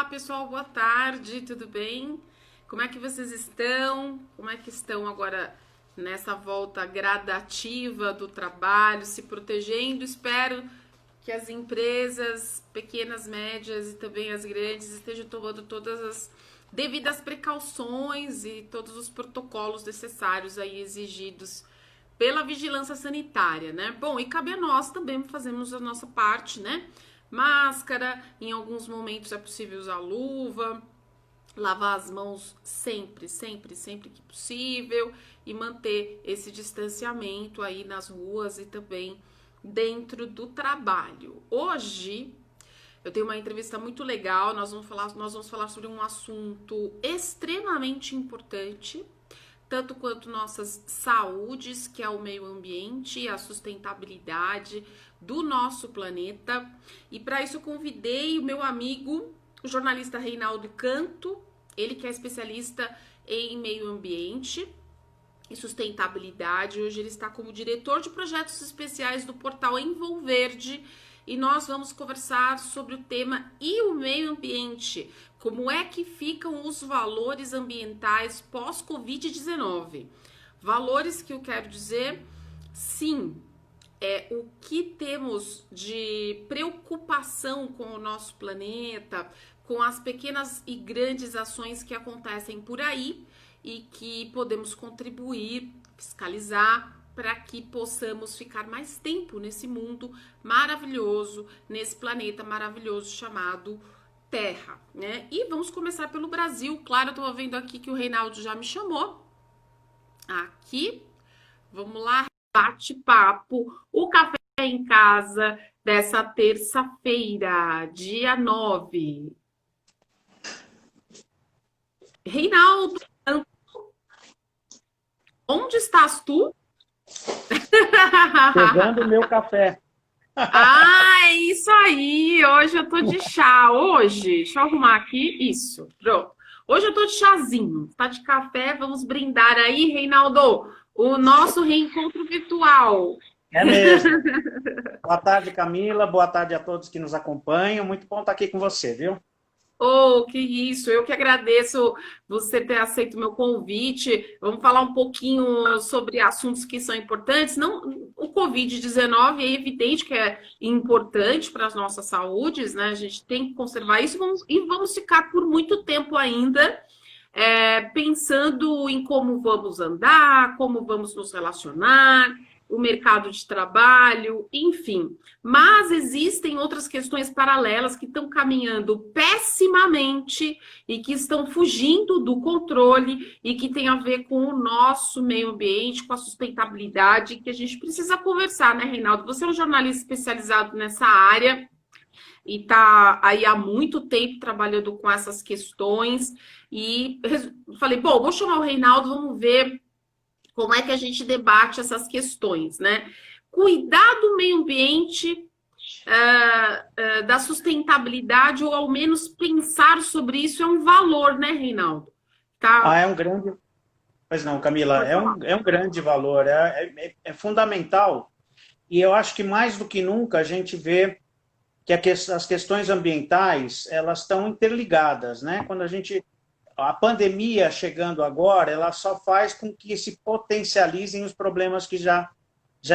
Olá, pessoal, boa tarde, tudo bem? Como é que vocês estão? Como é que estão agora nessa volta gradativa do trabalho, se protegendo? Espero que as empresas, pequenas, médias e também as grandes estejam tomando todas as devidas precauções e todos os protocolos necessários aí exigidos pela vigilância sanitária, né? Bom, e cabe a nós também fazermos a nossa parte, né? Máscara, em alguns momentos é possível usar luva, lavar as mãos sempre, sempre, sempre que possível e manter esse distanciamento aí nas ruas e também dentro do trabalho. Hoje eu tenho uma entrevista muito legal, nós vamos falar sobre um assunto extremamente importante, tanto quanto nossas saúdes, que é o meio ambiente e a sustentabilidade do nosso planeta. E para isso eu convidei o meu amigo, o jornalista Reinaldo Canto, ele que é especialista em meio ambiente e sustentabilidade. Hoje ele está como diretor de projetos especiais do portal Envolverde e nós vamos conversar sobre o tema e o meio ambiente. Como é que ficam os valores ambientais pós-Covid-19? Valores que eu quero dizer, sim, é o que temos de preocupação com o nosso planeta, com as pequenas e grandes ações que acontecem por aí e que podemos contribuir, fiscalizar para que possamos ficar mais tempo nesse mundo maravilhoso, nesse planeta maravilhoso chamado Terra, né? E vamos começar pelo Brasil. Claro, eu tô vendo aqui que o Reinaldo já me chamou. Aqui, vamos lá, bate-papo, o café em casa dessa terça-feira, dia 9. Reinaldo, onde estás tu? Pegando o meu café. Ah, é isso aí. Hoje eu tô de chá. Hoje, deixa eu arrumar aqui. Isso, pronto. Hoje eu tô de chazinho. Tá de café? Vamos brindar aí, Reinaldo. O nosso reencontro virtual. É mesmo. Boa tarde, Camila. Boa tarde a todos que nos acompanham. Muito bom estar aqui com você, viu? Oh, que isso! Eu que agradeço você ter aceito o meu convite. Vamos falar um pouquinho sobre assuntos que são importantes. Não, o Covid-19 é evidente que é importante para as nossas saúdes, né? A gente tem que conservar isso e vamos ficar por muito tempo ainda pensando em como vamos andar, como vamos nos relacionar, o mercado de trabalho, enfim. Mas existem outras questões paralelas que estão caminhando pessimamente e que estão fugindo do controle e que tem a ver com o nosso meio ambiente, com a sustentabilidade, que a gente precisa conversar, né, Reinaldo? Você é um jornalista especializado nessa área e está aí há muito tempo trabalhando com essas questões. E falei, bom, vou chamar o Reinaldo, vamos ver como é que a gente debate essas questões, né? Cuidar do meio ambiente, da sustentabilidade, ou ao menos pensar sobre isso, é um valor, né, Reinaldo? Ah, Tá? é um grande. Pois não, Camila, Pode é falar. um grande valor, é fundamental. E eu acho que mais do que nunca a gente vê que as questões ambientais elas estão interligadas, né? Quando a pandemia chegando agora, ela só faz com que se potencializem os problemas que já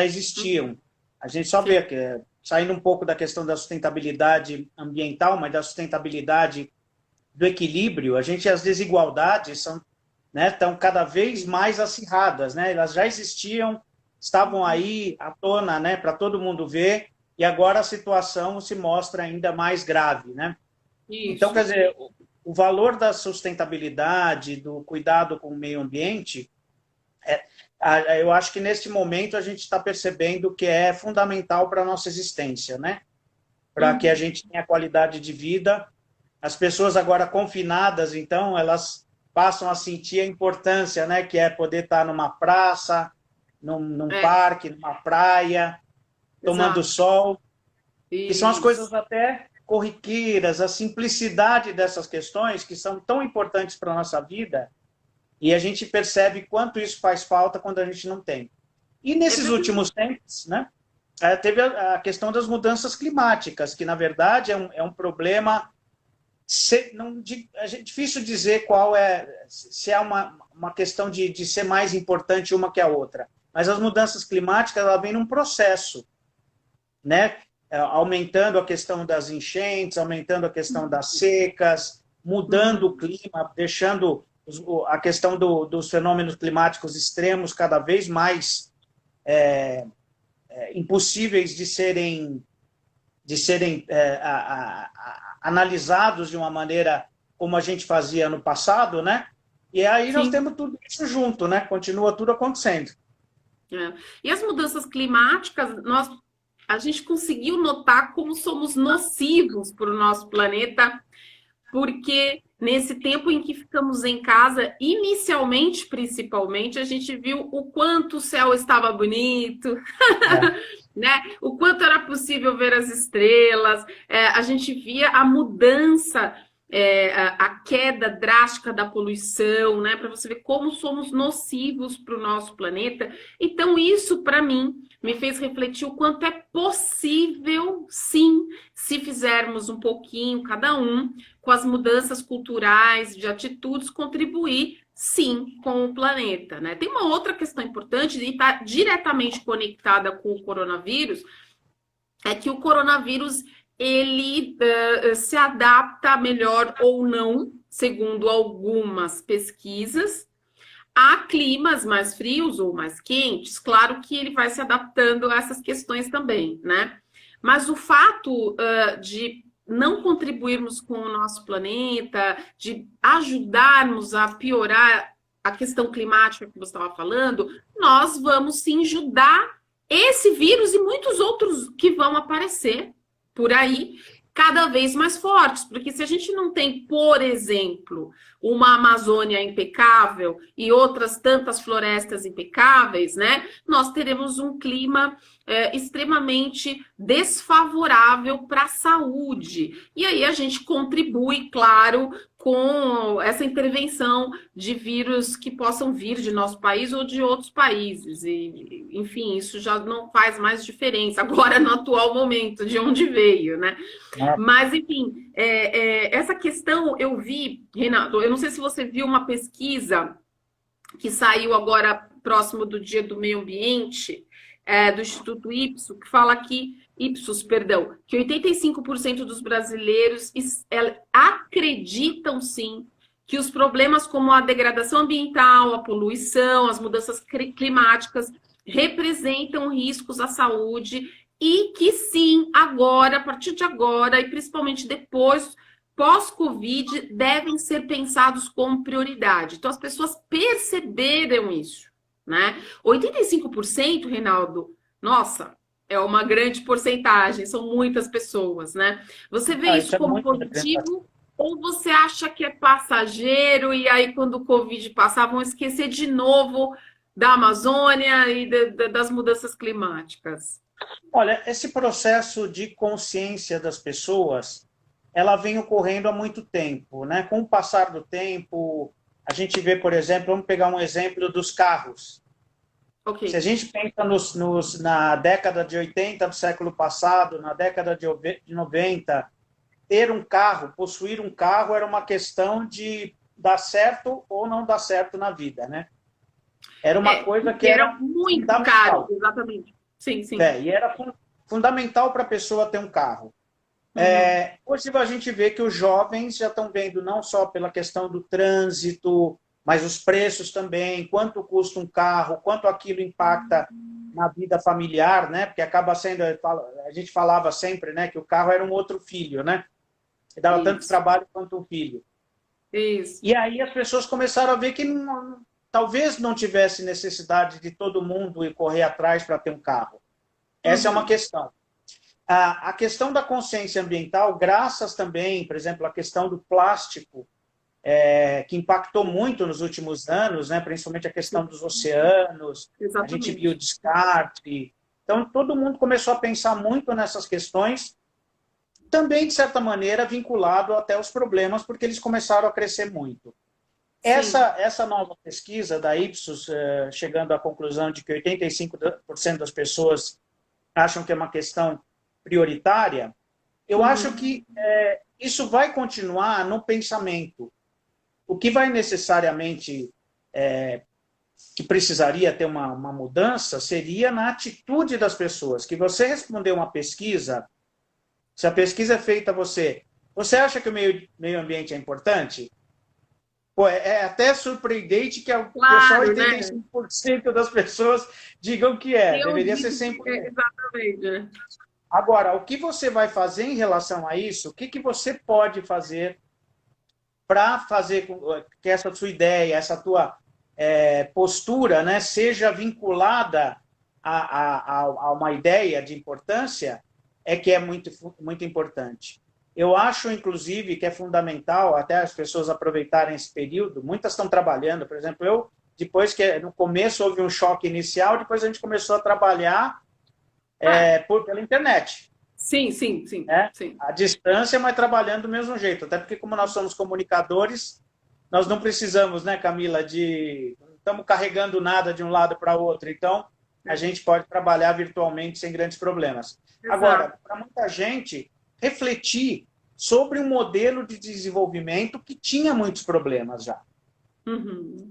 existiam. A gente só vê Sim. que, saindo um pouco da questão da sustentabilidade ambiental, mas da sustentabilidade do equilíbrio, as desigualdades são, né, estão cada vez mais acirradas, né? Elas já existiam, estavam aí à tona, né, para todo mundo ver, e agora a situação se mostra ainda mais grave, né? Então, quer Isso. dizer, o valor da sustentabilidade, do cuidado com o meio ambiente, eu acho que neste momento a gente está percebendo que é fundamental para a nossa existência, né? Para que a Uhum. gente tenha qualidade de vida. As pessoas agora confinadas, então, elas passam a sentir a importância, né? Que é poder estar numa praça, num É, parque, numa praia, tomando exato. sol, que são as coisas Isso. até corriqueiras, a simplicidade dessas questões que são tão importantes para a nossa vida, e a gente percebe quanto isso faz falta quando a gente não tem. E É nesses verdade. últimos tempos, né, teve a questão das mudanças climáticas, que na verdade é um problema É difícil dizer qual é, se é uma questão de ser mais importante uma que a outra. Mas as mudanças climáticas, ela vem num processo, né? Aumentando a questão das enchentes, aumentando a questão das secas, mudando o clima, deixando a questão dos fenômenos climáticos extremos cada vez mais impossíveis de serem analisados de uma maneira como a gente fazia no passado, né? E aí nós Sim. temos tudo isso junto, né? Continua tudo acontecendo. E as mudanças climáticas, a gente conseguiu notar como somos nocivos para o nosso planeta, porque nesse tempo em que ficamos em casa, inicialmente, principalmente, a gente viu o quanto o céu estava bonito, né? O quanto era possível ver as estrelas, a gente via a mudança, a queda drástica da poluição, né? Para você ver como somos nocivos para o nosso planeta. Então, isso, para mim, me fez refletir o quanto é possível, sim, se fizermos um pouquinho, cada um, com as mudanças culturais, de atitudes, contribuir, sim, com o planeta, né? Tem uma outra questão importante e está diretamente conectada com o coronavírus, é que o coronavírus, ele se adapta melhor ou não, segundo algumas pesquisas, a climas mais frios ou mais quentes. Claro que ele vai se adaptando a essas questões também, né? Mas o fato de não contribuirmos com o nosso planeta, de ajudarmos a piorar a questão climática que você estava falando, nós vamos sim ajudar esse vírus e muitos outros que vão aparecer por aí, cada vez mais fortes. Porque se a gente não tem, por exemplo, uma Amazônia impecável e outras tantas florestas impecáveis, né? Nós teremos um clima extremamente desfavorável para a saúde. E aí a gente contribui, claro, com essa intervenção de vírus que possam vir de nosso país ou de outros países. E, enfim, isso já não faz mais diferença agora no atual momento, de onde veio, né? Mas, enfim, essa questão eu vi, Renato, eu não sei se você viu uma pesquisa que saiu agora próximo do Dia do Meio Ambiente, do Instituto Ipsos, perdão, que 85% dos brasileiros acreditam sim que os problemas como a degradação ambiental, a poluição, as mudanças climáticas representam riscos à saúde e que sim, agora, a partir de agora e principalmente depois, pós-Covid, devem ser pensados como prioridade. Então as pessoas perceberam isso, né? 85%, Reinaldo, nossa, é uma grande porcentagem, são muitas pessoas, né? Você vê isso como positivo ou você acha que é passageiro e aí quando o Covid passar vão esquecer de novo da Amazônia e das mudanças climáticas? Olha, esse processo de consciência das pessoas, ela vem ocorrendo há muito tempo, né? Com o passar do tempo, a gente vê, por exemplo, vamos pegar um exemplo dos carros. Okay. Se a gente pensa na década de 80 do século passado, na década de 90, ter um carro, possuir um carro era uma questão de dar certo ou não dar certo na vida, né? Era uma coisa que era muito caro, exatamente. Sim, sim. E era fundamental para a pessoa ter um carro. Hoje a gente vê que os jovens já estão vendo não só pela questão do trânsito, mas os preços também, quanto custa um carro, quanto aquilo impacta na vida familiar, né? Porque acaba sendo, a gente falava sempre, né, que o carro era um outro filho, né? Que dava tanto trabalho quanto um filho. Isso. E aí as pessoas começaram a ver que talvez não tivesse necessidade de todo mundo ir correr atrás para ter um carro. Essa é uma questão. A questão da consciência ambiental, graças também, por exemplo, à questão do plástico, que impactou muito nos últimos anos, né? Principalmente a questão dos oceanos, exatamente. A gente viu o descarte. Então, todo mundo começou a pensar muito nessas questões, também, de certa maneira, vinculado até aos problemas, porque eles começaram a crescer muito. Essa nova pesquisa da Ipsos, chegando à conclusão de que 85% das pessoas acham que é uma questão prioritária, eu acho que isso vai continuar no pensamento. O que vai necessariamente, que precisaria ter uma mudança, seria na atitude das pessoas. Que você responder uma pesquisa, se a pesquisa é feita você acha que o meio ambiente é importante? Pô, é até surpreendente que só Claro, né? 85% das pessoas digam que é. Eu Deveria ser digo 100%. exatamente. Agora, o que você vai fazer em relação a isso? O que você pode fazer para fazer com que essa sua ideia, essa tua postura, né, seja vinculada a uma ideia de importância, que é muito, muito importante. Eu acho, inclusive, que é fundamental até as pessoas aproveitarem esse período. Muitas estão trabalhando, por exemplo, depois que no começo houve um choque inicial, depois a gente começou a trabalhar pela internet. Sim, sim, sim, sim. A distância, mas trabalhando do mesmo jeito. Até porque, como nós somos comunicadores, nós não precisamos, né, Camila, não estamos carregando nada de um lado para o outro. Então, a gente pode trabalhar virtualmente sem grandes problemas. Exato. Agora, para muita gente, refletir sobre um modelo de desenvolvimento que tinha muitos problemas já. Uhum.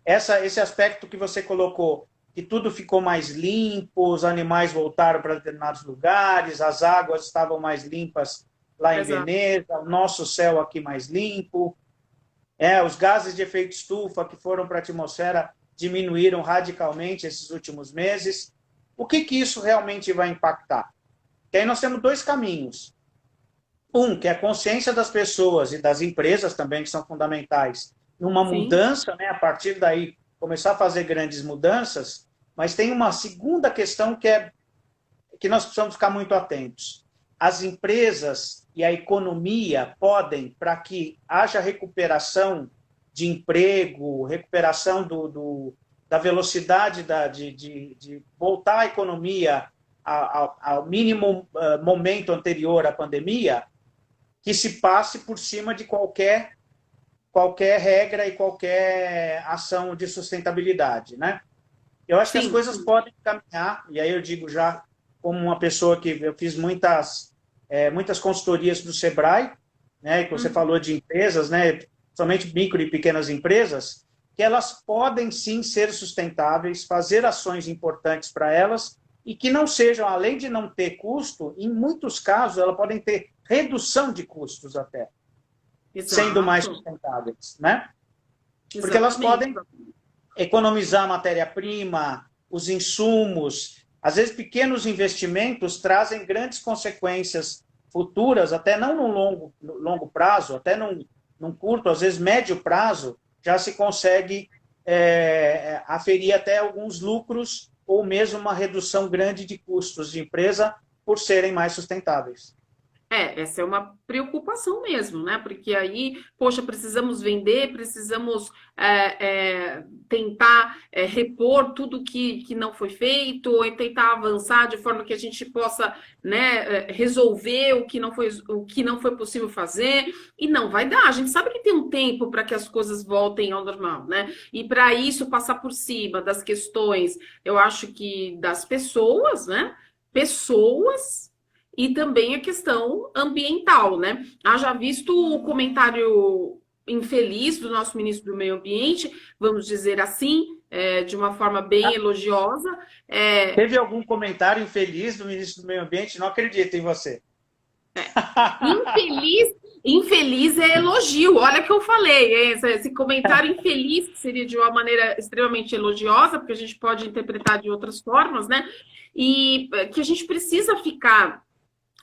Esse aspecto que você colocou, que tudo ficou mais limpo, os animais voltaram para determinados lugares, as águas estavam mais limpas lá em Veneza, o nosso céu aqui mais limpo, os gases de efeito estufa que foram para a atmosfera diminuíram radicalmente esses últimos meses. O que isso realmente vai impactar? Que aí nós temos dois caminhos. Que é a consciência das pessoas e das empresas também, que são fundamentais, numa mudança, né, a partir daí começar a fazer grandes mudanças, mas tem uma segunda questão que nós precisamos ficar muito atentos. As empresas e a economia podem, para que haja recuperação de emprego, recuperação da velocidade de voltar a economia ao mínimo momento anterior à pandemia, que se passe por cima de qualquer regra e qualquer ação de sustentabilidade, né? Eu acho que as coisas podem caminhar, e aí eu digo já como uma pessoa que eu fiz muitas consultorias do Sebrae, né, que você falou de empresas, né, somente micro e pequenas empresas, que elas podem sim ser sustentáveis, fazer ações importantes para elas, e que não sejam, além de não ter custo, em muitos casos elas podem ter redução de custos até, sendo mais sustentáveis, né? Porque elas podem economizar matéria-prima, os insumos, às vezes pequenos investimentos trazem grandes consequências futuras, até não no longo prazo, até num curto, às vezes médio prazo, já se consegue aferir até alguns lucros ou mesmo uma redução grande de custos de empresa por serem mais sustentáveis. Essa é uma preocupação mesmo, né? Porque aí, poxa, precisamos vender, precisamos tentar repor tudo que não foi feito, ou tentar avançar de forma que a gente possa, né, resolver o que não foi possível fazer, e não vai dar. A gente sabe que tem um tempo para que as coisas voltem ao normal, né? E para isso passar por cima das questões, eu acho que das pessoas, né? E também a questão ambiental, né? Haja visto o comentário infeliz do nosso ministro do Meio Ambiente, vamos dizer assim, de uma forma bem elogiosa. Teve algum comentário infeliz do ministro do Meio Ambiente? Não acredito em você. Infeliz é elogio, olha que eu falei, esse comentário infeliz, que seria de uma maneira extremamente elogiosa, porque a gente pode interpretar de outras formas, né? E que a gente precisa ficar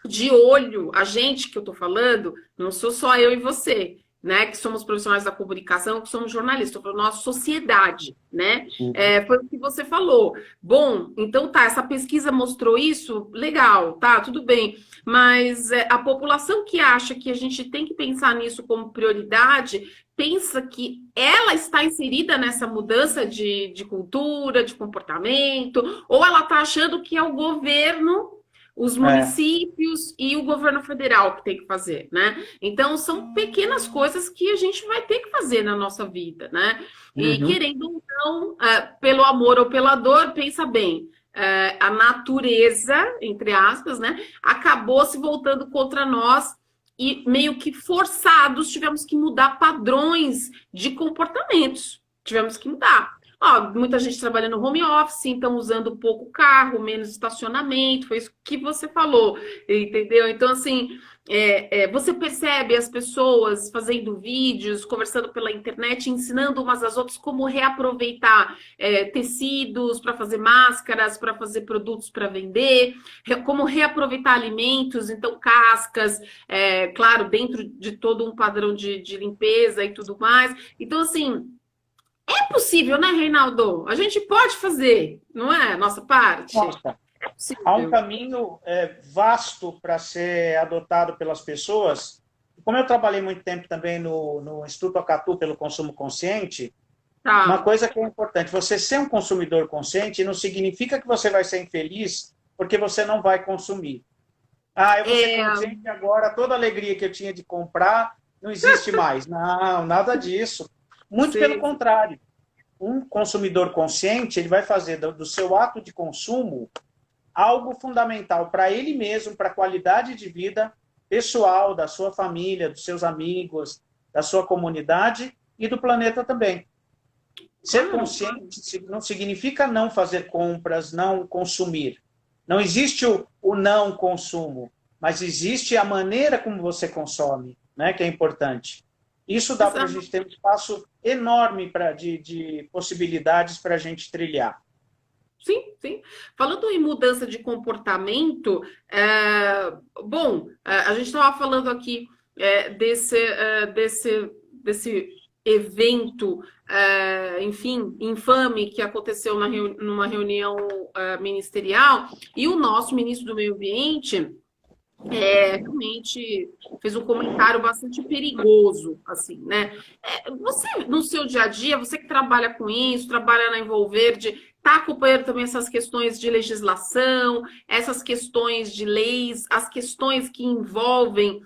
de olho, a gente que eu tô falando, não sou só eu e você, né, que somos profissionais da comunicação, que somos jornalistas, tô falando nossa sociedade, né, foi o que você falou. Bom, então tá, essa pesquisa mostrou isso, legal, tá, tudo bem, mas a população que acha que a gente tem que pensar nisso como prioridade, pensa que ela está inserida nessa mudança de cultura, de comportamento, ou ela tá achando que é o governo, os municípios e o governo federal que tem que fazer, né? Então, são pequenas coisas que a gente vai ter que fazer na nossa vida, né? E querendo ou não, pelo amor ou pela dor, pensa bem, a natureza, entre aspas, né? Acabou se voltando contra nós e meio que forçados tivemos que mudar padrões de comportamentos. Tivemos que mudar. Ó, muita gente trabalhando no home office, então usando pouco carro, menos estacionamento, foi isso que você falou, entendeu? Então, assim, você percebe as pessoas fazendo vídeos, conversando pela internet, ensinando umas às outras como reaproveitar tecidos para fazer máscaras, para fazer produtos para vender, como reaproveitar alimentos, então cascas, claro, dentro de todo um padrão de limpeza e tudo mais. Então, assim, é possível, né, Reinaldo? A gente pode fazer, não é? A nossa parte? Nossa, É há um possível. caminho vasto para ser adotado pelas pessoas. Como eu trabalhei muito tempo também no Instituto Acatu pelo consumo consciente, uma Tá. coisa que é importante, você ser um consumidor consciente não significa que você vai ser infeliz porque você não vai consumir. Ah, eu vou ser É, consciente agora, toda a alegria que eu tinha de comprar não existe mais. Não, nada disso. Muito pelo sei, contrário. Um consumidor consciente, ele vai fazer do seu ato de consumo algo fundamental para ele mesmo, para a qualidade de vida pessoal, da sua família, dos seus amigos, da sua comunidade e do planeta também. Ser claro, claro. consciente não significa não fazer compras, não consumir. Não existe o não consumo, mas existe a maneira como você consome, né, que é importante. Isso dá para a gente ter um espaço enorme de possibilidades para a gente trilhar. Sim, sim. Falando em mudança de comportamento, bom, a gente estava falando aqui desse evento, enfim, infame que aconteceu numa reunião ministerial, e o nosso ministro do Meio Ambiente realmente fez um comentário bastante perigoso, assim, né? Você, no seu dia a dia, você que trabalha com isso, trabalha na Envolverde, está acompanhando também essas questões de legislação, essas questões de leis, as questões que envolvem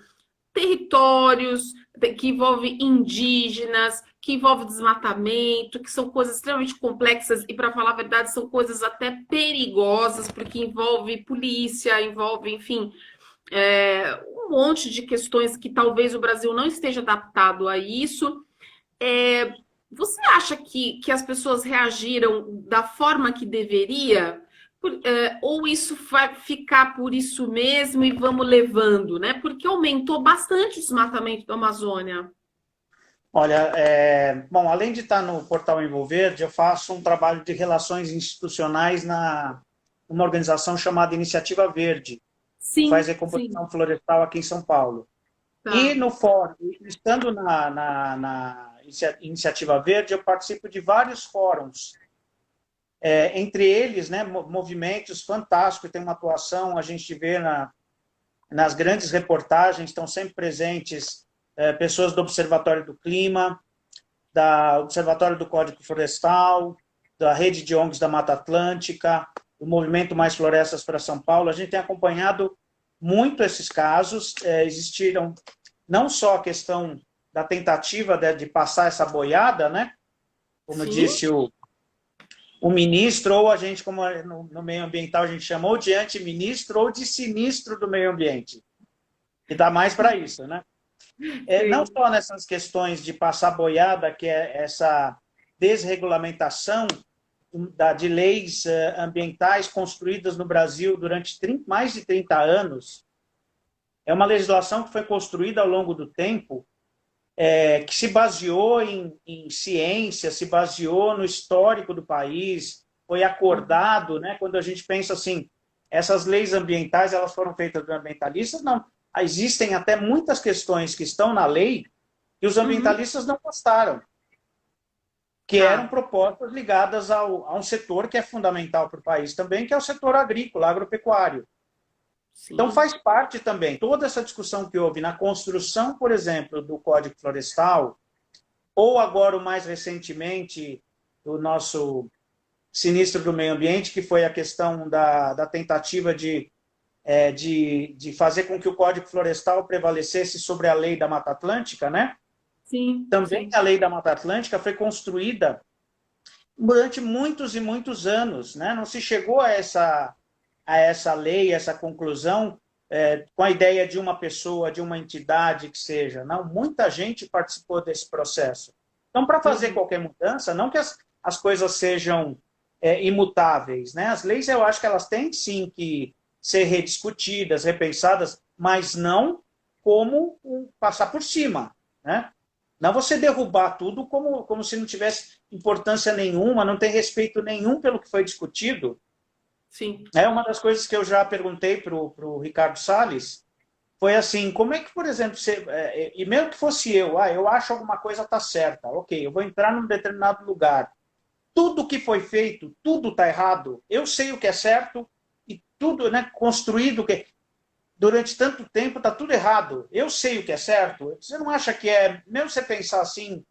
territórios, que envolvem indígenas, que envolve desmatamento, que são coisas extremamente complexas e, para falar a verdade, são coisas até perigosas, porque envolve polícia, envolve, enfim, um monte de questões que talvez o Brasil não esteja adaptado a isso. É, Você acha que as pessoas reagiram da forma que deveria? Ou isso vai ficar por isso mesmo e vamos levando, né? Porque aumentou bastante o desmatamento da Amazônia. Olha, bom, além de estar no portal Envolverde, eu faço um trabalho de relações institucionais numa organização chamada Iniciativa Verde, que faz Sim, sim, recomposição florestal aqui em São Paulo. E tá. no fórum, estando na Iniciativa Verde, eu participo de vários fóruns, entre eles, né, movimentos fantásticos, tem uma atuação, a gente vê nas grandes reportagens, estão sempre presentes pessoas do Observatório do Clima, da Observatório do Código Florestal, da Rede de ONGs da Mata Atlântica, do Movimento Mais Florestas para São Paulo. A gente tem acompanhado muito esses casos. Existiram não só a questão da tentativa de passar essa boiada, né? Como Sim, disse o ministro, ou a gente, como no meio ambiental a gente chamou de antiministro ou de sinistro do meio ambiente, que dá mais para isso, né? Não sim. só nessas questões de passar boiada, que é essa desregulamentação de leis ambientais construídas no Brasil durante mais de 30 anos, é uma legislação que foi construída ao longo do tempo, que se baseou em ciência, se baseou no histórico do país, foi acordado, né? Quando a gente pensa assim, essas leis ambientais elas foram feitas por ambientalistas? Não. Existem até muitas questões que estão na lei que os Uhum, ambientalistas não gostaram, que eram tá. propostas ligadas a um setor que é fundamental para o país também, que é o setor agrícola, agropecuário. Então, Sim. faz parte também, toda essa discussão que houve na construção, por exemplo, do Código Florestal, ou agora, o mais recentemente, do nosso sinistro do meio ambiente, que foi a questão da tentativa de fazer com que o Código Florestal prevalecesse sobre a lei da Mata Atlântica, né? Sim, Também sim. a lei da Mata Atlântica foi construída durante muitos e muitos anos, né? Não se chegou a essa lei, essa conclusão, com a ideia de uma pessoa, de uma entidade que seja. Não, muita gente participou desse processo. Então, para fazer qualquer mudança, não que as coisas sejam imutáveis, né? As leis, eu acho que elas têm sim que ser rediscutidas, repensadas, mas não como passar por cima, né? Não você derrubar tudo como se não tivesse importância nenhuma, não tem respeito nenhum pelo que foi discutido. Sim. É uma das coisas que eu já perguntei para o Ricardo Salles, foi assim, como é que, por exemplo, você, e mesmo que fosse eu acho alguma coisa está certa, ok, eu vou entrar num determinado lugar, tudo que foi feito, tudo está errado, eu sei o que é certo, e tudo, né, construído, que durante tanto tempo está tudo errado, eu sei o que é certo, você não acha que mesmo você pensar assim,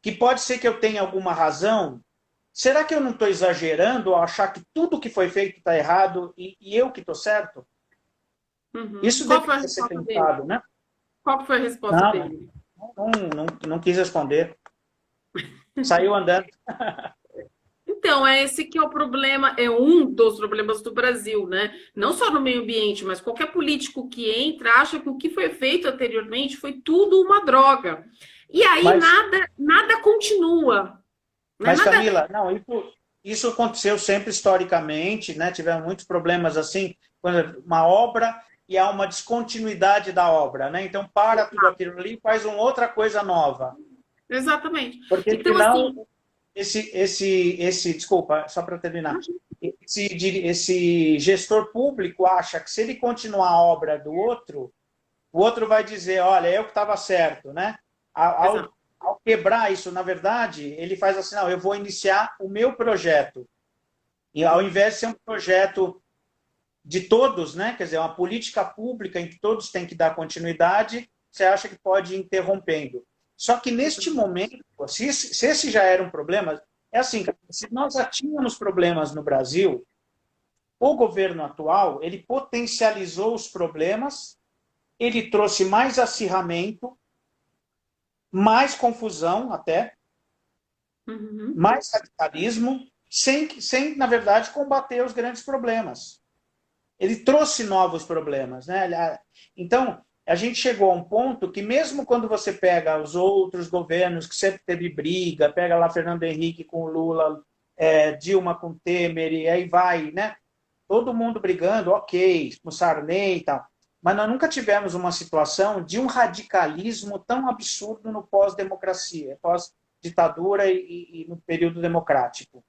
que pode ser que eu tenha alguma razão, será que eu não estou exagerando ao achar que tudo que foi feito está errado e eu que estou certo? Isso Qual foi a deveria ser resposta dele? pensado, né? Qual foi a resposta Não, dele? não quis responder. Saiu andando. Então, é esse que é o problema, é um dos problemas do Brasil, né? Não só no meio ambiente, mas qualquer político que entra acha que o que foi feito anteriormente foi tudo uma droga. E aí Mas, nada continua, né? mas Nada. Camila, não, isso aconteceu sempre historicamente, né? Tivemos muitos problemas assim, quando uma obra e há uma descontinuidade da obra, né? Então para tudo aquilo ali e faz uma outra coisa nova. Exatamente. Porque Então, assim, senão desculpa, só para terminar, esse gestor público acha que se ele continuar a obra do outro, o outro vai dizer, olha, eu que estava certo, né? Ao, exato. ao quebrar isso, na verdade, ele faz assim, não, eu vou iniciar o meu projeto. E ao invés de ser um projeto de todos, né? Quer dizer, uma política pública em que todos têm que dar continuidade, você acha que pode ir interrompendo. Só que neste momento, se esse já era um problema, é assim, se nós já tínhamos problemas no Brasil, o governo atual, ele potencializou os problemas, ele trouxe mais acirramento, mais confusão até, mais radicalismo, sem, na verdade, combater os grandes problemas. Ele trouxe novos problemas, né? Então, a gente chegou a um ponto que mesmo quando você pega os outros governos que sempre teve briga, pega lá Fernando Henrique com Lula, Dilma com Temer, e aí vai, né? Todo mundo brigando, ok, com Sarney e tal. Mas nós nunca tivemos uma situação de um radicalismo tão absurdo no pós-democracia, pós-ditadura e no período democrático.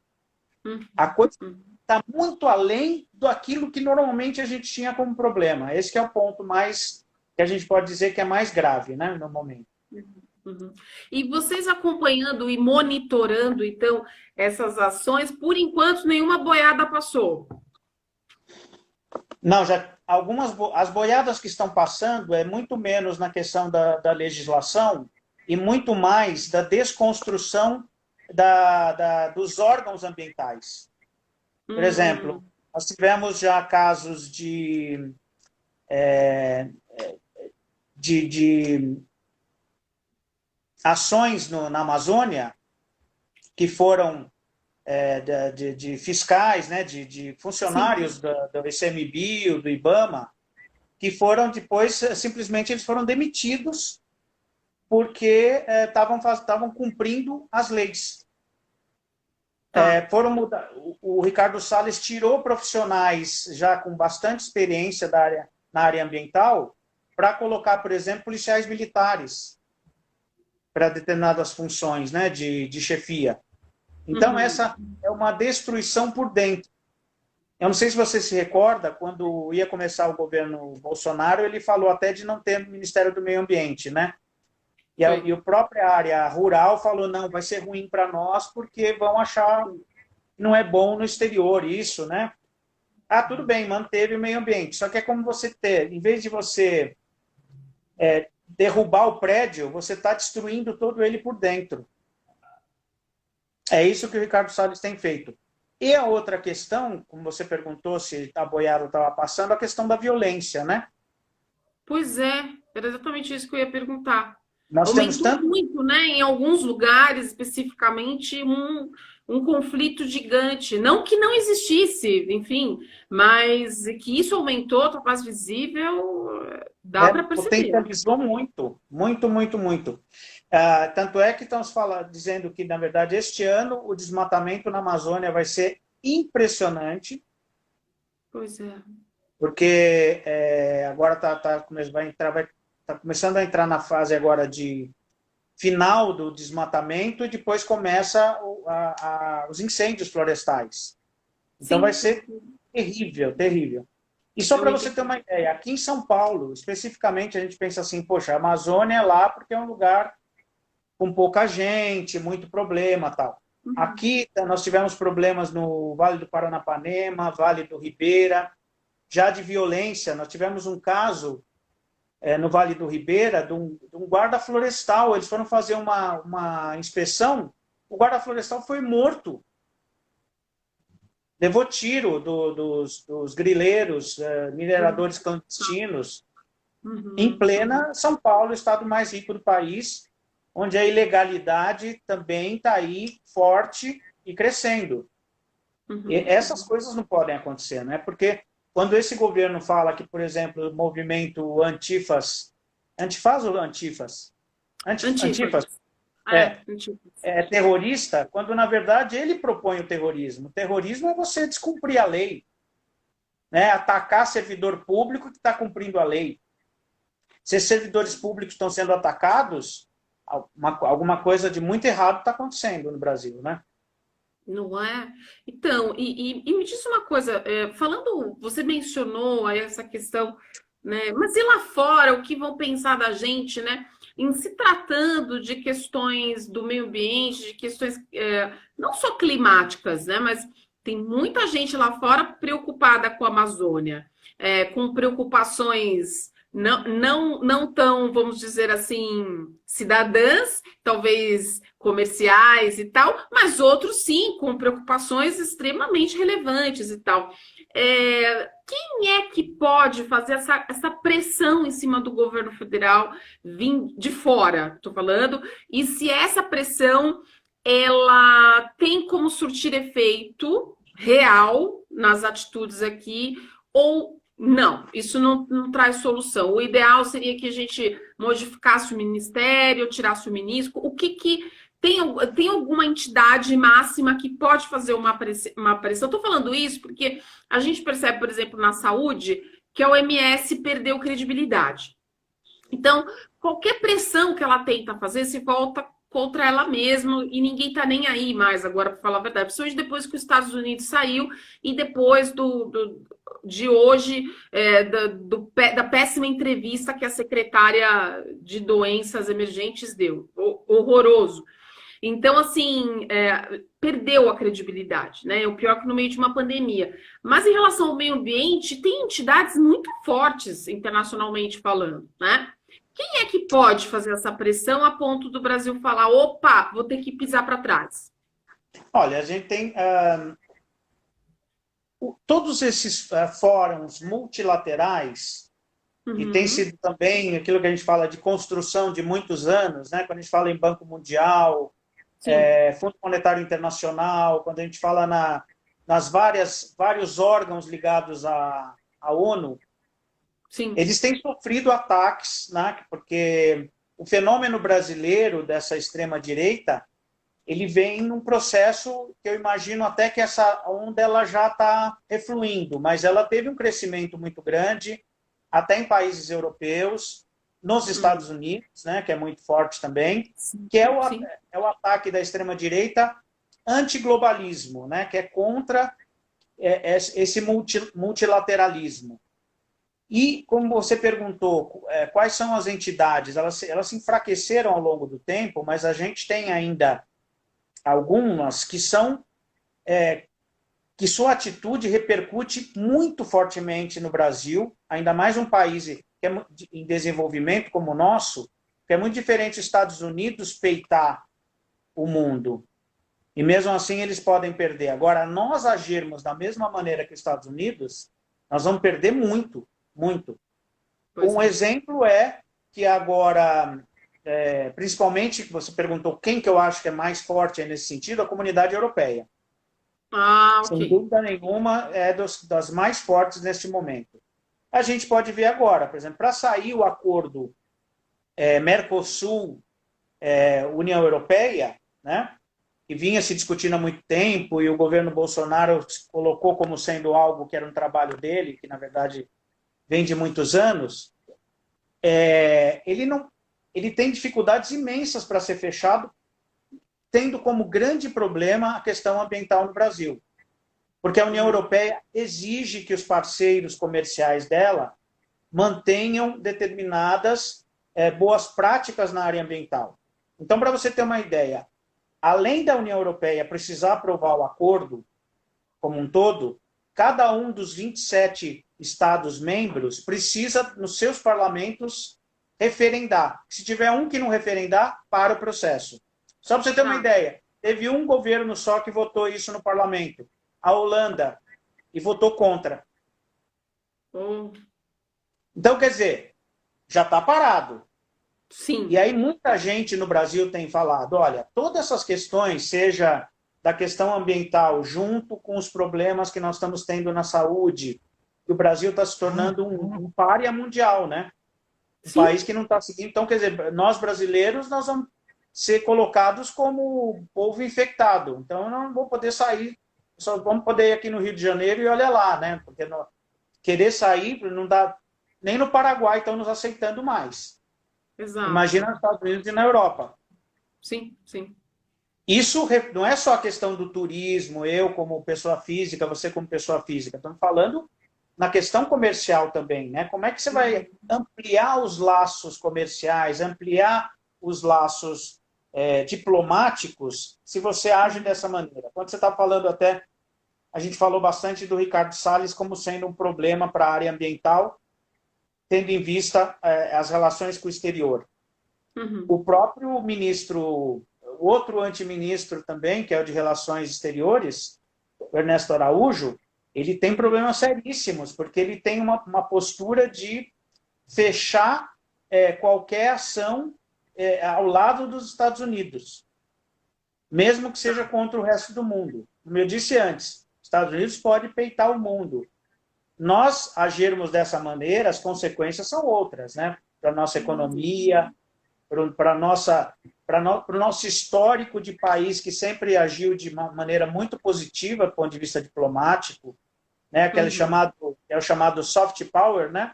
A coisa está muito além daquilo que normalmente a gente tinha como problema. Esse que é o ponto mais que a gente pode dizer que é mais grave, né, no momento. E vocês acompanhando e monitorando, então, essas ações, por enquanto, nenhuma boiada passou. Não, já as boiadas que estão passando é muito menos na questão da legislação e muito mais da desconstrução dos órgãos ambientais. Por exemplo, nós tivemos já casos de ações na Amazônia que foram de fiscais, né, de funcionários do ICMBio, do IBAMA, que foram depois, simplesmente, eles foram demitidos porque estavam cumprindo as leis. Foram mudar. O Ricardo Salles tirou profissionais já com bastante experiência na área ambiental para colocar, por exemplo, policiais militares para determinadas funções, né, de chefia. Então, essa é uma destruição por dentro. Eu não sei se você se recorda, quando ia começar o governo Bolsonaro, ele falou até de não ter Ministério do Meio Ambiente, né? E a própria área rural falou, não, vai ser ruim para nós, porque vão achar que não é bom no exterior isso, né? Ah, tudo bem, manteve o meio ambiente. Só que é como você ter, em vez de você derrubar o prédio, você está destruindo todo ele por dentro. É isso que o Ricardo Salles tem feito. E a outra questão, como você perguntou se a boiada estava passando, a questão da violência, né? Pois é, era exatamente isso que eu ia perguntar. Nós temos Aumentou tanto... muito, né? Em alguns lugares, especificamente, um conflito gigante. Não que não existisse, enfim, mas que isso aumentou, está mais visível, dá para perceber. Potencializou muito, muito, muito, muito. Tanto é que estamos dizendo que, na verdade, este ano o desmatamento na Amazônia vai ser impressionante, Pois é. porque agora tá começando a entrar na fase agora de final do desmatamento e depois começa os incêndios florestais. Então Sim. vai ser terrível, terrível. E só para você ter uma ideia, aqui em São Paulo, especificamente, a gente pensa assim, poxa, a Amazônia é lá porque é um lugar com pouca gente, muito problema, tal. Aqui nós tivemos problemas no Vale do Paranapanema, Vale do Ribeira, já de violência. Nós tivemos um caso no Vale do Ribeira de um guarda florestal. Eles foram fazer uma inspeção, o guarda florestal foi morto. Levou tiro dos grileiros, mineradores clandestinos, em plena São Paulo, o estado mais rico do país, onde a ilegalidade também está aí forte e crescendo. E essas coisas não podem acontecer, né? Porque quando esse governo fala que, por exemplo, o movimento Antifas, Antifaz ou Antifas? Antifas. É terrorista, quando na verdade ele propõe o terrorismo. O terrorismo é você descumprir a lei, né? Atacar servidor público que está cumprindo a lei. Se servidores públicos estão sendo atacados, alguma coisa de muito errado está acontecendo no Brasil, né? Não é? Então, e me diz uma coisa, falando, você mencionou aí essa questão, né? Mas e lá fora, o que vão pensar da gente, né? Em se tratando de questões do meio ambiente, de questões não só climáticas, né? Mas tem muita gente lá fora preocupada com a Amazônia, com preocupações não tão, vamos dizer assim, cidadãs, talvez comerciais e tal, mas outros sim, com preocupações extremamente relevantes e tal. Quem é que pode fazer essa pressão em cima do governo federal vir de fora, estou falando, e se essa pressão ela tem como surtir efeito real nas atitudes aqui ou não, isso não traz solução. O ideal seria que a gente modificasse o ministério, tirasse o ministro. O que tem alguma entidade máxima que pode fazer uma pressão? Estou falando isso porque a gente percebe, por exemplo, na saúde, que a OMS perdeu credibilidade. Então, qualquer pressão que ela tenta fazer se volta contra ela mesma e ninguém tá nem aí mais agora, para falar a verdade. Principalmente depois que os Estados Unidos saiu e depois de hoje, da péssima entrevista que a secretária de doenças emergentes deu. Horroroso. Então, assim, perdeu a credibilidade, né? O pior que no meio de uma pandemia. Mas em relação ao meio ambiente, tem entidades muito fortes, internacionalmente falando, né? Quem é que pode fazer essa pressão a ponto do Brasil falar, opa, vou ter que pisar para trás? Olha, a gente tem todos esses fóruns multilaterais, e tem sido também aquilo que a gente fala de construção de muitos anos, né? Quando a gente fala em Banco Mundial, Fundo Monetário Internacional, quando a gente fala nas vários órgãos ligados à ONU, Sim. Eles têm sofrido ataques, né? Porque o fenômeno brasileiro dessa extrema-direita, ele vem num processo que eu imagino até que essa onda ela já está refluindo, mas ela teve um crescimento muito grande, até em países europeus, nos Estados Unidos, né? Que é muito forte também, que é o ataque da extrema-direita antiglobalismo, né? Que é contra esse multilateralismo. E, como você perguntou, quais são as entidades? Elas se enfraqueceram ao longo do tempo, mas a gente tem ainda algumas que são que sua atitude repercute muito fortemente no Brasil, ainda mais um país que é em desenvolvimento como o nosso, que é muito diferente dos Estados Unidos peitar o mundo. E mesmo assim eles podem perder. Agora, nós agirmos da mesma maneira que os Estados Unidos, nós vamos perder muito. Muito. Um exemplo é que agora principalmente, você perguntou quem que eu acho que é mais forte nesse sentido, a comunidade europeia. Ah, Sem ok. dúvida nenhuma, é das mais fortes neste momento. A gente pode ver agora, por exemplo, para sair o acordo Mercosul, União Europeia, né, que vinha se discutindo há muito tempo e o governo Bolsonaro colocou como sendo algo que era um trabalho dele, que na verdade vem de muitos anos, ele tem dificuldades imensas para ser fechado, tendo como grande problema a questão ambiental no Brasil. Porque a União Europeia exige que os parceiros comerciais dela mantenham determinadas boas práticas na área ambiental. Então, para você ter uma ideia, além da União Europeia precisar aprovar o acordo como um todo, cada um dos 27 Estados-membros precisa, nos seus parlamentos, referendar. Se tiver um que não referendar, para o processo. Só para você ter uma ideia, teve um governo só que votou isso no parlamento, a Holanda, e votou contra. Então, quer dizer, já está parado. Sim. E aí muita gente no Brasil tem falado, olha, todas essas questões, seja da questão ambiental, junto com os problemas que nós estamos tendo na saúde, que o Brasil está se tornando um pária mundial, né? Um Sim. país que não está seguindo. Então, quer dizer, nós brasileiros, nós vamos ser colocados como povo infectado. Então, eu não vou poder sair, só vamos poder ir aqui no Rio de Janeiro e olha lá, né? Porque querer sair, não dá. Nem no Paraguai estão nos aceitando mais. Exato. Imagina nos Estados Unidos e na Europa. Sim, sim. Isso não é só a questão do turismo, eu como pessoa física, você como pessoa física. Estamos falando na questão comercial também, né? Como é que você vai ampliar os laços comerciais, ampliar os laços diplomáticos, se você age dessa maneira? Quando você está falando até, a gente falou bastante do Ricardo Salles como sendo um problema para a área ambiental, tendo em vista as relações com o exterior. O próprio ministro, outro antiministro também, que é o de Relações Exteriores, o Ernesto Araújo, ele tem problemas seríssimos, porque ele tem uma postura de fechar qualquer ação ao lado dos Estados Unidos, mesmo que seja contra o resto do mundo. Como eu disse antes, os Estados Unidos pode peitar o mundo. Nós agirmos dessa maneira, as consequências são outras, né? Para a nossa economia, para o nosso histórico de país que sempre agiu de uma maneira muito positiva do ponto de vista diplomático, né? Aquele é o chamado soft power, né?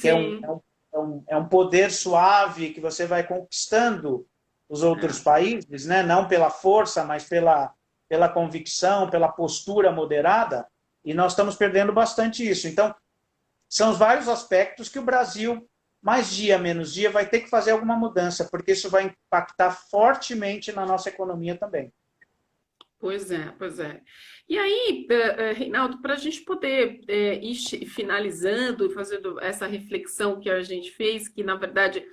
Que é um poder suave que você vai conquistando os outros países, né? Não pela força, mas pela convicção, pela postura moderada, e nós estamos perdendo bastante isso. Então, são os vários aspectos que o Brasil, mais dia, menos dia, vai ter que fazer alguma mudança, porque isso vai impactar fortemente na nossa economia também. Pois é, pois é. E aí, Reinaldo, para a gente poder ir finalizando e fazendo essa reflexão que a gente fez, que na verdade,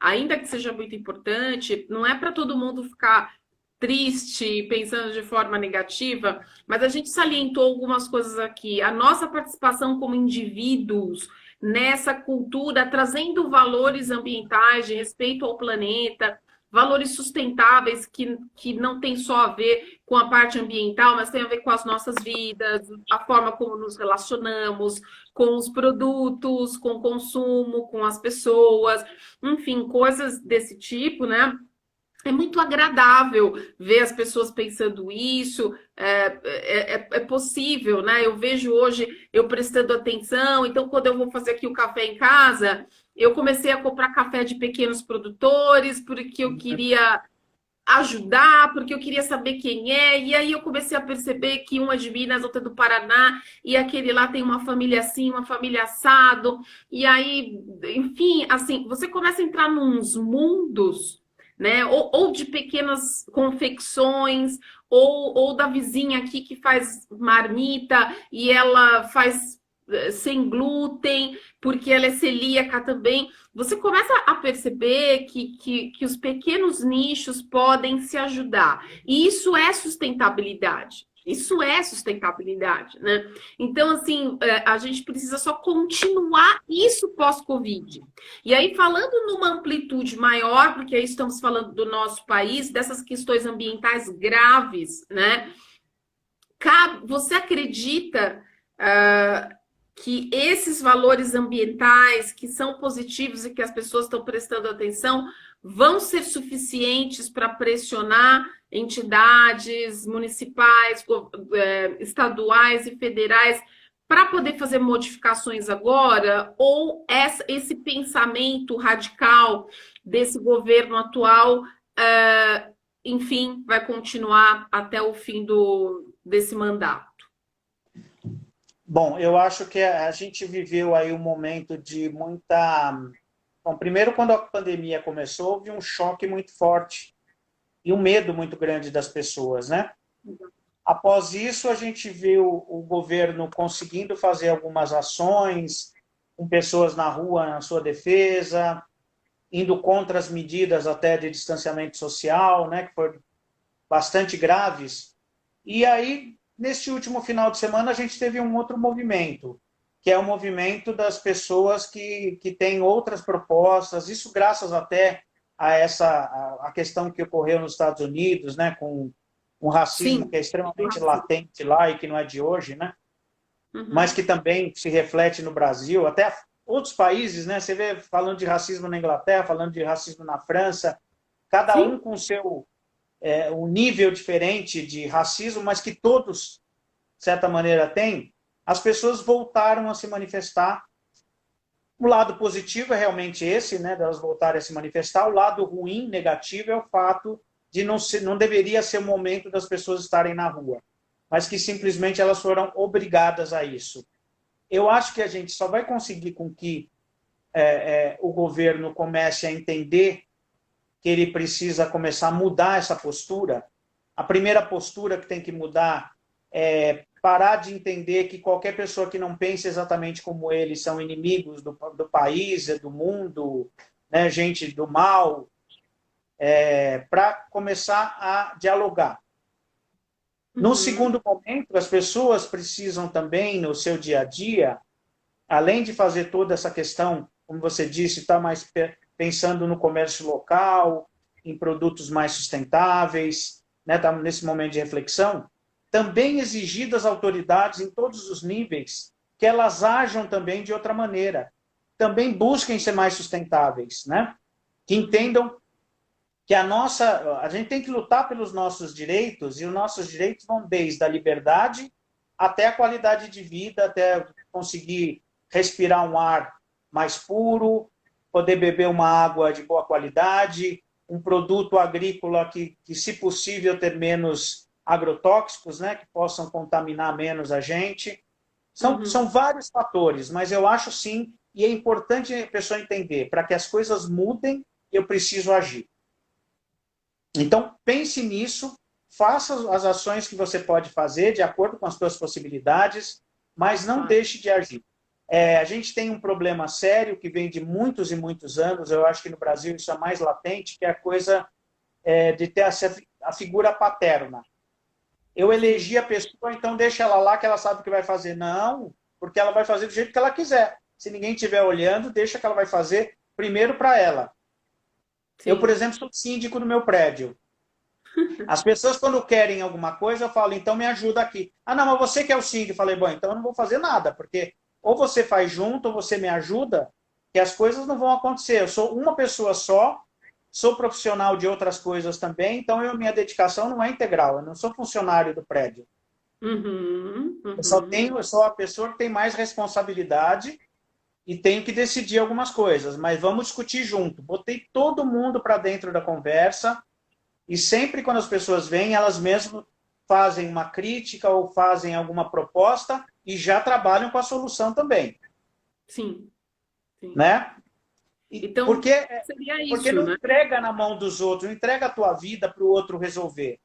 ainda que seja muito importante, não é para todo mundo ficar triste, pensando de forma negativa, mas a gente salientou algumas coisas aqui. A nossa participação como indivíduos nessa cultura, trazendo valores ambientais de respeito ao planeta, valores sustentáveis que não tem só a ver com a parte ambiental, mas tem a ver com as nossas vidas, a forma como nos relacionamos, com os produtos, com o consumo, com as pessoas, enfim, coisas desse tipo, né? É muito agradável ver as pessoas pensando isso, é possível, né? Eu vejo hoje eu prestando atenção, então quando eu vou fazer aqui o café em casa, eu comecei a comprar café de pequenos produtores, porque eu queria ajudar, porque eu queria saber quem é, e aí eu comecei a perceber que um é de Minas, outro é do Paraná, e aquele lá tem uma família assim, uma família assado, e aí, enfim, assim, você começa a entrar nos mundos, né? Ou de pequenas confecções, ou da vizinha aqui que faz marmita e ela faz sem glúten, porque ela é celíaca também. Você começa a perceber que os pequenos nichos podem se ajudar. E isso é sustentabilidade. Isso é sustentabilidade, né? Então, assim, a gente precisa só continuar isso pós-Covid. E aí, falando numa amplitude maior, porque aí estamos falando do nosso país, dessas questões ambientais graves, né? Você acredita que esses valores ambientais que são positivos e que as pessoas estão prestando atenção vão ser suficientes para pressionar entidades municipais, estaduais e federais para poder fazer modificações agora? Ou esse pensamento radical desse governo atual, enfim, vai continuar até o fim desse mandato? Bom, eu acho que a gente viveu aí um momento de muita... Bom, primeiro, quando a pandemia começou, houve um choque muito forte e um medo muito grande das pessoas, né? Após isso, a gente viu o governo conseguindo fazer algumas ações, com pessoas na rua na sua defesa, indo contra as medidas até de distanciamento social, né, que foram bastante graves. E aí, neste último final de semana, a gente teve um outro movimento, que é o movimento das pessoas que têm outras propostas, isso graças até a questão que ocorreu nos Estados Unidos, né, com um racismo Sim. que é extremamente latente lá e que não é de hoje, né, mas que também se reflete no Brasil, até outros países, né, você vê falando de racismo na Inglaterra, falando de racismo na França, cada um Sim. com seu um nível diferente de racismo, mas que todos, de certa maneira, têm. As pessoas voltaram a se manifestar. O lado positivo é realmente esse, né, delas voltarem a se manifestar. O lado ruim, negativo, é o fato de não deveria ser o momento das pessoas estarem na rua, mas que simplesmente elas foram obrigadas a isso. Eu acho que a gente só vai conseguir com que o governo comece a entender que ele precisa começar a mudar essa postura. A primeira postura que tem que mudar é parar de entender que qualquer pessoa que não pense exatamente como ele são inimigos do país, do mundo, né, gente do mal, para começar a dialogar. No segundo momento, as pessoas precisam também, no seu dia a dia, além de fazer toda essa questão, como você disse, estar mais pensando no comércio local, em produtos mais sustentáveis, né, tá nesse momento de reflexão, também exigir das autoridades em todos os níveis que elas ajam também de outra maneira, também busquem ser mais sustentáveis, né? Que entendam que a gente tem que lutar pelos nossos direitos, e os nossos direitos vão desde a liberdade até a qualidade de vida, até conseguir respirar um ar mais puro, poder beber uma água de boa qualidade, um produto agrícola que se possível, ter menos agrotóxicos, né, que possam contaminar menos a gente. São vários fatores, mas eu acho sim, e é importante a pessoa entender, para que as coisas mudem, eu preciso agir. Então, pense nisso, faça as ações que você pode fazer de acordo com as suas possibilidades, mas não deixe de agir. A gente tem um problema sério que vem de muitos e muitos anos, eu acho que no Brasil isso é mais latente, que é a coisa de ter a figura paterna. Eu elegi a pessoa, então deixa ela lá que ela sabe o que vai fazer. Não, porque ela vai fazer do jeito que ela quiser. Se ninguém estiver olhando, deixa que ela vai fazer primeiro para ela. Sim. Eu, por exemplo, sou síndico no meu prédio. As pessoas, quando querem alguma coisa, eu falo, então me ajuda aqui. Ah, não, mas você que é o síndico. Eu falei, bom, então eu não vou fazer nada, porque ou você faz junto, ou você me ajuda, que as coisas não vão acontecer. Eu sou uma pessoa só, sou profissional de outras coisas também, então minha dedicação não é integral, eu não sou funcionário do prédio. Eu sou a pessoa que tem mais responsabilidade e tenho que decidir algumas coisas, mas vamos discutir junto. Botei todo mundo para dentro da conversa e sempre quando as pessoas vêm, elas mesmas fazem uma crítica ou fazem alguma proposta e já trabalham com a solução também. Sim. Né? Então, seria isso, porque não entrega na mão dos outros, não entrega a tua vida para o outro resolver.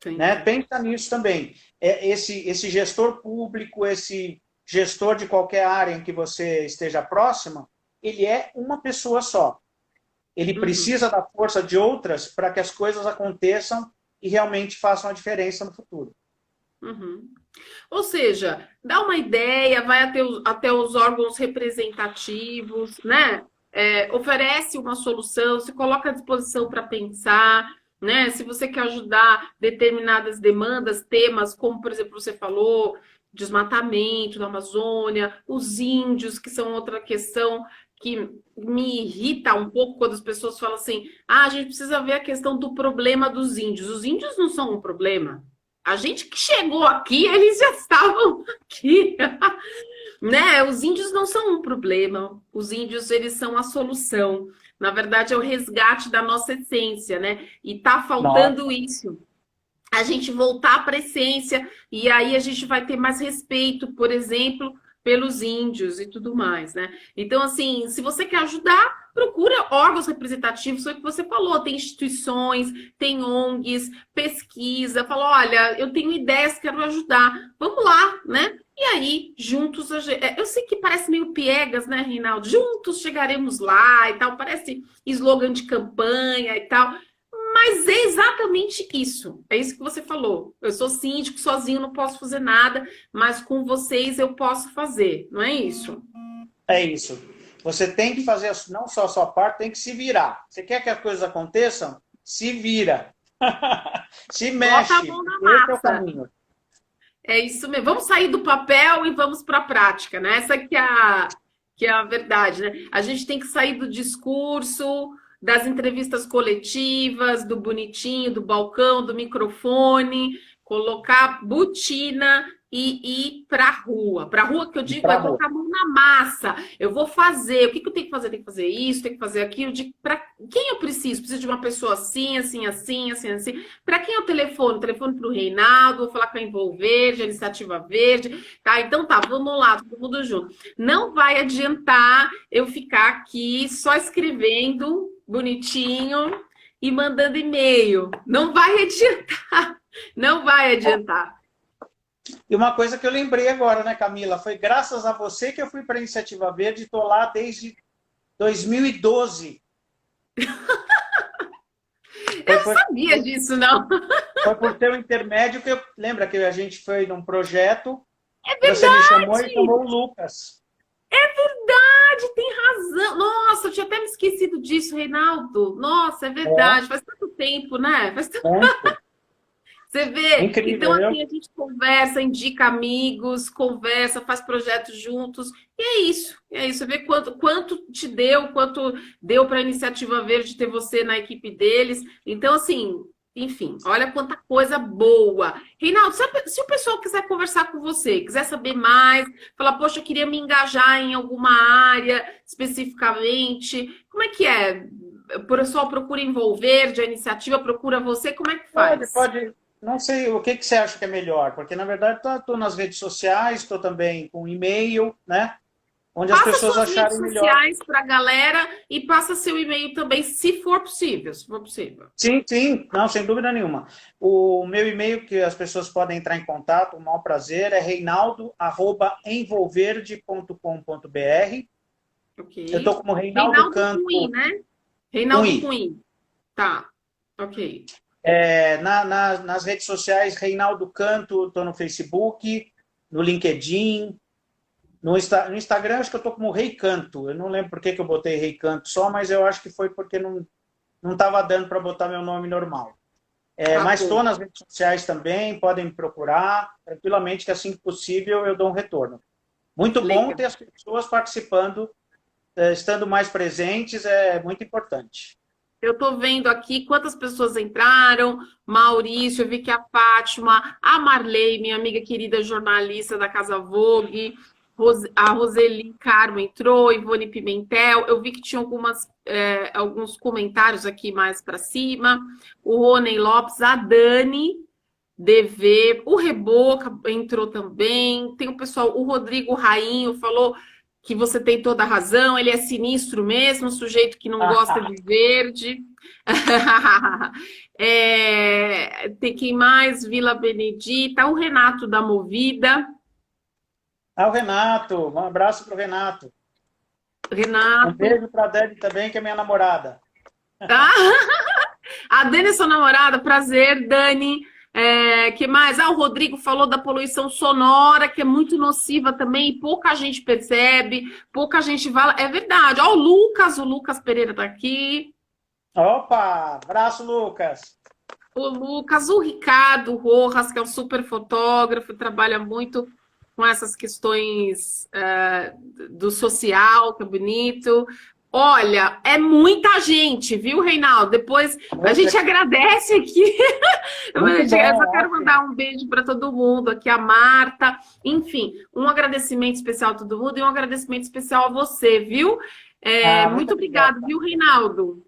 Né? Pensa nisso também. Esse gestor público, esse gestor de qualquer área em que você esteja próxima, ele é uma pessoa só. Ele precisa da força de outras para que as coisas aconteçam e realmente façam a diferença no futuro. Uhum. Ou seja, dá uma ideia, vai até os órgãos representativos, né? Oferece uma solução, se coloca à disposição para pensar, né? Se você quer ajudar determinadas demandas, temas, como, por exemplo, você falou, desmatamento na Amazônia, os índios, que são outra questão que me irrita um pouco quando as pessoas falam assim: ah, a gente precisa ver a questão do problema dos índios. Os índios não são um problema. A gente que chegou aqui, eles já estavam aqui, né? Os índios não são um problema. Os índios, eles são a solução. Na verdade, é o resgate da nossa essência, né? E tá faltando Nossa, isso. A gente voltar para a essência e aí a gente vai ter mais respeito, por exemplo, pelos índios e tudo mais, né? Então, assim, se você quer ajudar, procura órgãos representativos, foi o que você falou, tem instituições, tem ONGs, pesquisa, fala, olha, eu tenho ideias, quero ajudar, vamos lá, né? E aí, juntos, eu sei que parece meio piegas, né, Reinaldo? Juntos chegaremos lá e tal, parece slogan de campanha e tal, mas é exatamente isso. É isso que você falou. Eu sou síndico, sozinho não posso fazer nada, mas com vocês eu posso fazer. Não é isso? é isso. Você tem que fazer não só a sua parte, tem que se virar. Você quer que as coisas aconteçam? Se vira. Se Bota a mexe. mão na Esse é o massa. caminho. É isso mesmo. Vamos sair do papel e vamos para a prática, né? Essa que é a verdade, né? A gente tem que sair do discurso, das entrevistas coletivas, do bonitinho, do balcão, do microfone, colocar botina e ir para a rua. Para a rua que eu E digo pra é rua. botar a mão na massa. Eu vou fazer. O que eu tenho que fazer? Tenho que fazer isso, tenho que fazer aquilo. Para quem eu preciso? Preciso de uma pessoa assim, assim, assim, assim, assim. Para quem é o telefone? O telefone para o Reinaldo, vou falar com a Envolverde, a Iniciativa Verde, tá? Então tá, vamos lá, todo mundo junto. Não vai adiantar eu ficar aqui só escrevendo bonitinho e mandando e-mail. Não vai adiantar. Não vai adiantar. E uma coisa que eu lembrei agora, né, Camila? Foi graças a você que eu fui para a Iniciativa Verde, estou lá desde 2012. Eu Foi não por, sabia disso, não. foi por teu intermédio que eu. Lembra que a gente foi num projeto, É você me chamou e verdade! chamou o Lucas. Verdade, tem razão. Nossa, eu tinha até me esquecido disso, Reinaldo. Nossa, é É, verdade. Faz tanto tempo, né? Faz tanto... muito. Você vê? Então, Incrível, assim, viu? a gente conversa, indica amigos, conversa, faz projetos juntos. E é isso. É isso. Você vê quanto te deu, quanto deu para a Iniciativa Verde ter você na equipe deles. Então, assim, enfim, olha quanta coisa boa. Reinaldo, se o pessoal quiser conversar com você, quiser saber mais, falar, poxa, eu queria me engajar em alguma área especificamente, como é que é? O pessoal procura envolver, a iniciativa procura você, como é que Pode, faz? pode. Não sei o que você acha que é melhor, porque na verdade estou nas redes sociais, estou também com e-mail, né? Onde as Passa pessoas suas redes acharem melhor. sociais para a galera e passa seu e-mail também, se for possível, se for possível. Sim, sim, não, sem dúvida nenhuma. O meu e-mail que as pessoas podem entrar em contato, o maior prazer, é reinaldo@envolverde.com.br. Eu estou Ok. como Reinaldo Reinaldo com I, Canto né? com Reinaldo com I. I. Tá. Ok. Nas redes sociais, Reinaldo Canto, estou no Facebook, no LinkedIn, no Instagram, acho que eu estou como Rei Canto. Eu não lembro por que eu botei Rei Canto só, mas eu acho que foi porque não estava dando para botar meu nome normal. Tá Mas bom. estou nas redes sociais também, podem me procurar tranquilamente, que assim que possível eu dou um retorno. Muito bom Legal. ter as pessoas participando, estando mais presentes, é muito importante. Eu tô vendo aqui quantas pessoas entraram. Maurício, eu vi que a Fátima, a Marley, minha amiga querida jornalista da Casa Vogue, a Roseli Carmo entrou, Ivone Pimentel. Eu vi que tinha alguns comentários aqui mais para cima. O Rony Lopes, a Dani DV, o Reboca entrou também. Tem o pessoal, o Rodrigo Rainho falou que você tem toda a razão, ele é sinistro mesmo, sujeito que não gosta de verde. Tem quem mais? Vila Benedita, o Renato da Movida. O Renato, um abraço para o Renato. Um Renato. beijo para a Dani também, que é minha namorada. Ah, a Dani é sua namorada, prazer, Dani. Que mais? O Rodrigo falou da poluição sonora, que é muito nociva também, e pouca gente percebe, pouca gente fala. É verdade. Ó, o Lucas Pereira tá aqui. Opa, abraço, Lucas. O Lucas, o Ricardo Rojas, que é um super fotógrafo, trabalha muito com essas questões do social, que é bonito. Olha, é muita gente, viu, Reinaldo? Depois a gente agradece aqui. Muito Eu bom, só quero ótimo. mandar um beijo para todo mundo, aqui a Marta. Enfim, um agradecimento especial a todo mundo e um agradecimento especial a você, viu? Muito Muito obrigado. obrigado, viu, Reinaldo?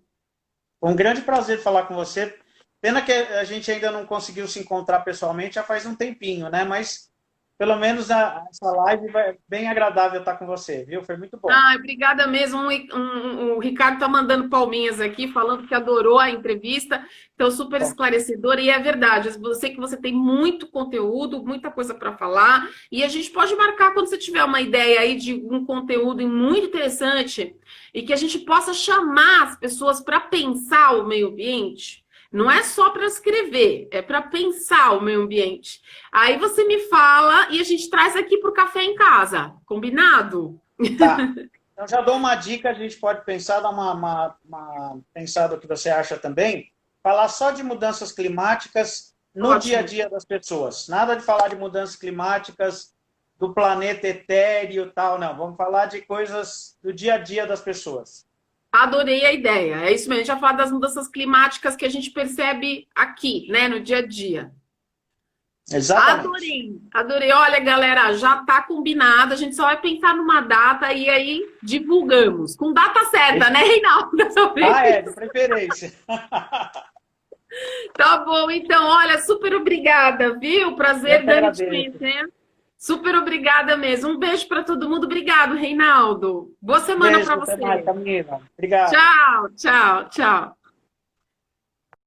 Um grande prazer falar com você. Pena que a gente ainda não conseguiu se encontrar pessoalmente, já faz um tempinho, né? Mas pelo menos essa live vai bem agradável estar com você, viu? Foi muito bom. Obrigada mesmo. O Ricardo tá mandando palminhas aqui, falando que adorou a entrevista. Então, super Bom, esclarecedora. E é verdade, eu sei que você tem muito conteúdo, muita coisa para falar. E a gente pode marcar quando você tiver uma ideia aí de um conteúdo muito interessante e que a gente possa chamar as pessoas para pensar o meio ambiente. Não é só para escrever, é para pensar o meio ambiente. Aí você me fala e a gente traz aqui para o café em casa. Combinado? tá. Então já dou uma dica, a gente pode pensar, dar uma pensada o que você acha também, falar só de mudanças climáticas no dia a Ótimo. dia das pessoas. Nada de falar de mudanças climáticas do planeta etéreo e tal, não. Vamos falar de coisas do dia a dia das pessoas. Adorei a ideia. É isso mesmo. A gente vai falar das mudanças climáticas que a gente percebe aqui, né, no dia a dia. Exatamente. Adorei, adorei. Olha, galera, já tá combinado. A gente só vai pensar numa data e aí divulgamos. Com data certa, né, Reinaldo? Dessa vez. De preferência. Tá bom, então, olha, super obrigada, viu? Eu Prazer que grande te agradeço. conhecer. Super obrigada mesmo. Um beijo para todo mundo. Obrigado, Reinaldo. Boa semana Beijo, para até mais, você. Camila. Obrigado. Tchau, tchau, tchau.